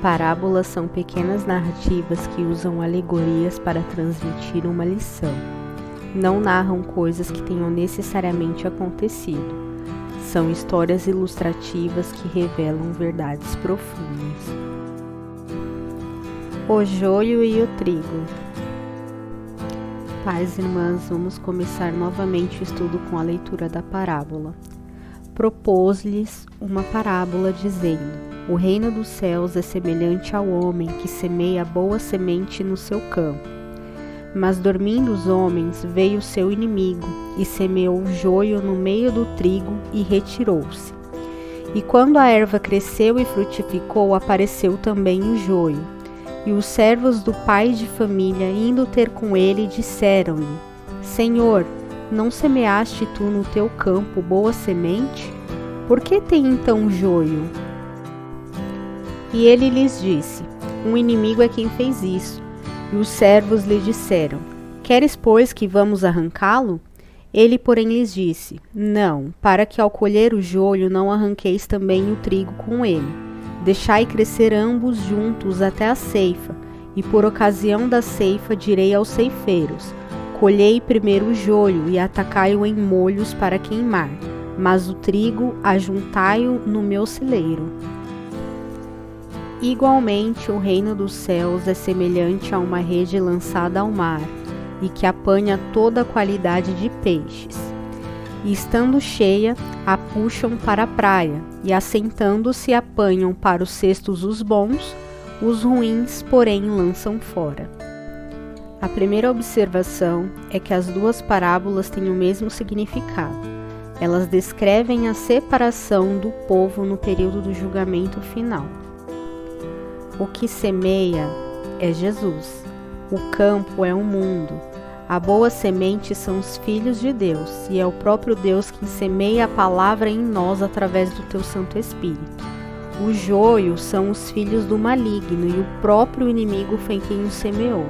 Parábolas são pequenas narrativas que usam alegorias para transmitir uma lição. Não narram coisas que tenham necessariamente acontecido. São histórias ilustrativas que revelam verdades profundas. O joio e o trigo. Pais e irmãs, vamos começar novamente o estudo com a leitura da parábola. Propôs-lhes uma parábola dizendo: o reino dos céus é semelhante ao homem que semeia boa semente no seu campo. Mas dormindo os homens, veio seu inimigo e semeou o joio no meio do trigo e retirou-se. E quando a erva cresceu e frutificou, apareceu também o joio. E os servos do pai de família, indo ter com ele, disseram-lhe: Senhor, não semeaste tu no teu campo boa semente? Por que tem então joio? E ele lhes disse: um inimigo é quem fez isso. E os servos lhe disseram: queres, pois, que vamos arrancá-lo? Ele, porém, lhes disse: não, para que ao colher o joio não arranqueis também o trigo com ele. Deixai crescer ambos juntos até a ceifa, e por ocasião da ceifa direi aos ceifeiros: colhei primeiro o joio e atacai-o em molhos para queimar, mas o trigo ajuntai-o no meu celeiro. Igualmente, o reino dos céus é semelhante a uma rede lançada ao mar, e que apanha toda a qualidade de peixes. E estando cheia, a puxam para a praia, e assentando-se apanham para os cestos os bons, os ruins, porém, lançam fora. A primeira observação é que as duas parábolas têm o mesmo significado. Elas descrevem a separação do povo no período do julgamento final. O que semeia é Jesus. O campo é o mundo. A boa semente são os filhos de Deus, e é o próprio Deus quem semeia a palavra em nós através do teu Santo Espírito. O joio são os filhos do maligno, e o próprio inimigo foi quem os semeou.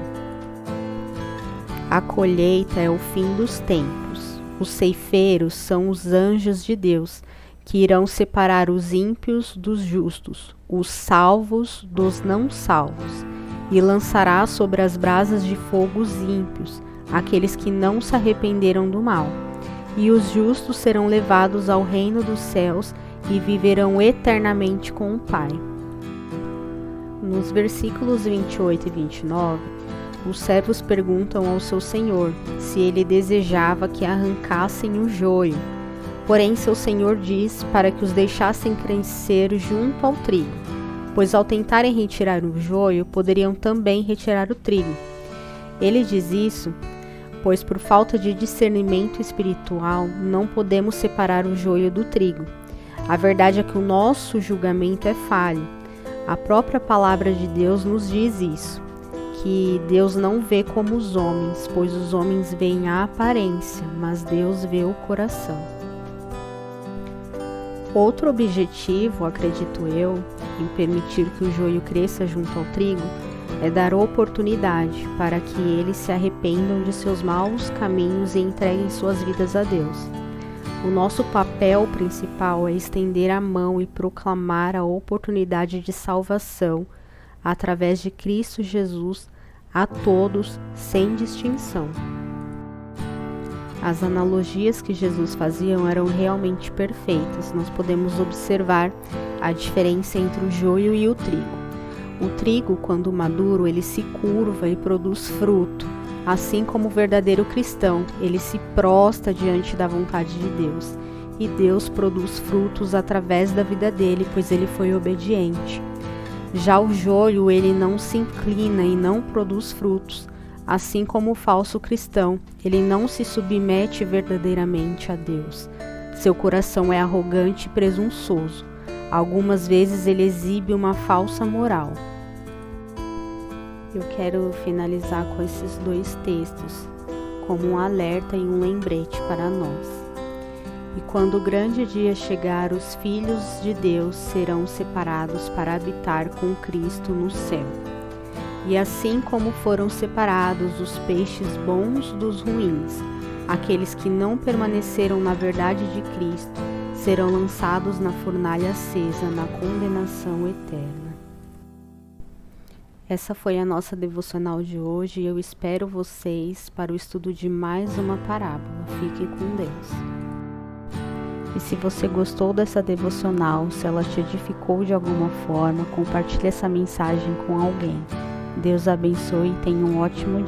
A colheita é o fim dos tempos. Os ceifeiros são os anjos de Deus, que irão separar os ímpios dos justos, os salvos dos não salvos, e lançará sobre as brasas de fogo os ímpios, aqueles que não se arrependeram do mal. E os justos serão levados ao reino dos céus e viverão eternamente com o Pai. Nos versículos 28 e 29, os servos perguntam ao seu senhor se ele desejava que arrancassem o joio. Porém, seu senhor diz para que os deixassem crescer junto ao trigo, pois ao tentarem retirar o joio, poderiam também retirar o trigo. Ele diz isso, pois por falta de discernimento espiritual, não podemos separar o joio do trigo. A verdade é que o nosso julgamento é falho. A própria palavra de Deus nos diz isso, que Deus não vê como os homens, pois os homens veem a aparência, mas Deus vê o coração. Outro objetivo, acredito eu, em permitir que o joio cresça junto ao trigo, é dar oportunidade para que eles se arrependam de seus maus caminhos e entreguem suas vidas a Deus. O nosso papel principal é estender a mão e proclamar a oportunidade de salvação através de Cristo Jesus a todos, sem distinção. As analogias que Jesus fazia eram realmente perfeitas. Nós podemos observar a diferença entre o joio e o trigo. O trigo, quando maduro, ele se curva e produz fruto. Assim como o verdadeiro cristão, ele se prostra diante da vontade de Deus. E Deus produz frutos através da vida dele, pois ele foi obediente. Já o joio, ele não se inclina e não produz frutos. Assim como o falso cristão, ele não se submete verdadeiramente a Deus. Seu coração é arrogante e presunçoso. Algumas vezes ele exibe uma falsa moral. Eu quero finalizar com esses dois textos, como um alerta e um lembrete para nós. E quando o grande dia chegar, os filhos de Deus serão separados para habitar com Cristo no céu. E assim como foram separados os peixes bons dos ruins, aqueles que não permaneceram na verdade de Cristo, serão lançados na fornalha acesa, na condenação eterna. Essa foi a nossa devocional de hoje e eu espero vocês para o estudo de mais uma parábola. Fique com Deus. E se você gostou dessa devocional, se ela te edificou de alguma forma, compartilhe essa mensagem com alguém. Deus abençoe e tenha um ótimo dia.